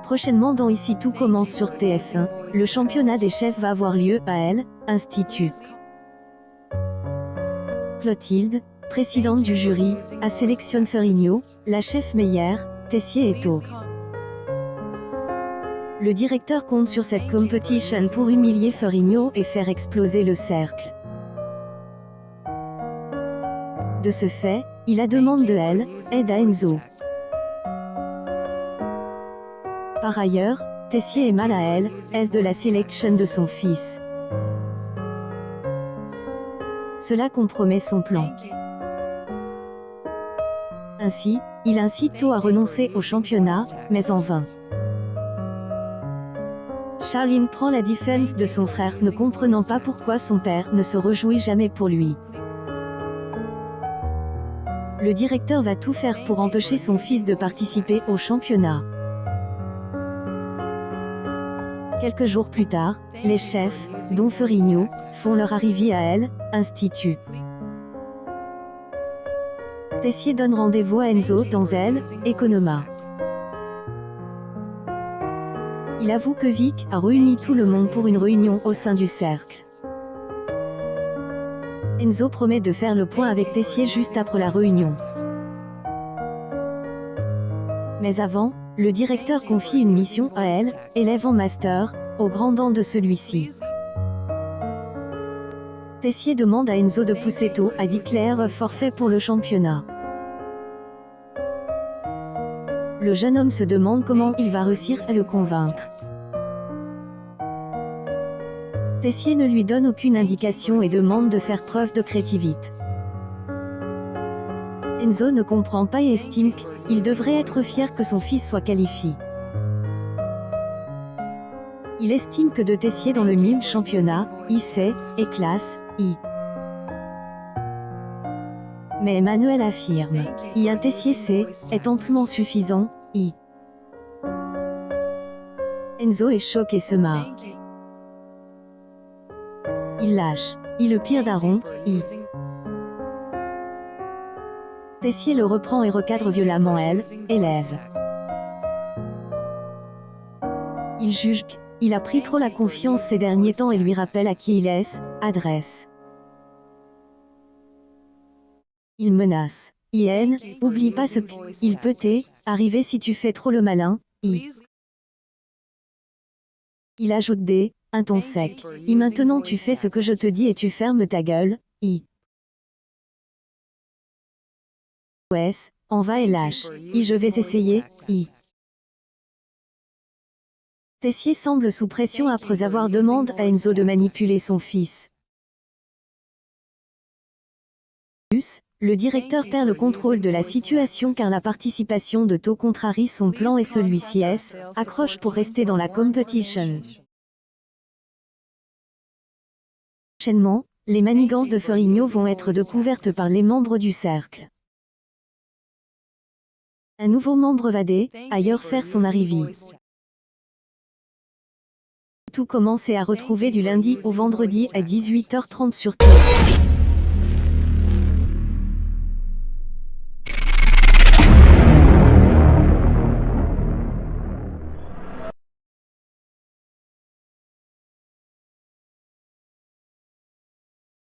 Prochainement dans Ici tout commence sur TF1, le championnat des chefs va avoir lieu à Elle, Institut. Clotilde, présidente du jury, a sélectionné Ferrigno, la chef meilleure, Tessier et Tau. Le directeur compte sur cette competition pour humilier Ferrigno et faire exploser le cercle. De ce fait, il a demande de Elle, aide à Enzo. Par ailleurs, Tessier est mal à Elle, est de la sélection de son fils. Cela compromet son plan. Ainsi, il incite Tau à renoncer au championnat, mais en vain. Charline prend la défense de son frère, ne comprenant pas pourquoi son père ne se réjouit jamais pour lui. Le directeur va tout faire pour empêcher son fils de participer au championnat. Quelques jours plus tard, les chefs, dont Ferrigno, font leur arrivée à Elle, Institut. Tessier donne rendez-vous à Enzo dans Elle, Economa. Il avoue que Vic a réuni tout le monde pour une réunion au sein du cercle. Enzo promet de faire le point avec Tessier juste après la réunion. Mais avant, le directeur confie une mission à Elle, élève en master, au grand dam de celui-ci. Tessier demande à Enzo de pousser Tau à déclarer forfait pour le championnat. Le jeune homme se demande comment il va réussir à le convaincre. Tessier ne lui donne aucune indication et demande de faire preuve de créativité. Enzo ne comprend pas et estime qu'il devrait être fier que son fils soit qualifié. Il estime que de Tessier dans le mime championnat, il sait, et classe, I. Mais Emmanuel affirme, un Tessier C, est amplement suffisant, I. Enzo est choqué et se marre. Il lâche, le pire d'Aaron, I. Tessier le reprend et recadre violemment Elle, élève. Il juge qu'il a pris trop la confiance ces derniers temps et lui rappelle à qui il est, adresse. Il menace. IN, oublie pas ce qu'il peut arriver si tu fais trop le malin, I. Il ajoute un ton sec. Maintenant tu fais ce que je te dis et tu fermes ta gueule, I. OS, en va et lâche. Je vais essayer, I. Tessier semble sous pression après avoir demandé à Enzo de manipuler son fils. Le directeur perd le contrôle de la situation car la participation de Tau contrarie son plan et celui-ci accroche pour rester dans la competition. Prochainement, les manigances de Ferrigno vont être découvertes par les membres du cercle. Un nouveau membre va ailleurs faire son arrivée. Tout commence à retrouver du lundi au vendredi à 18h30 sur TF1.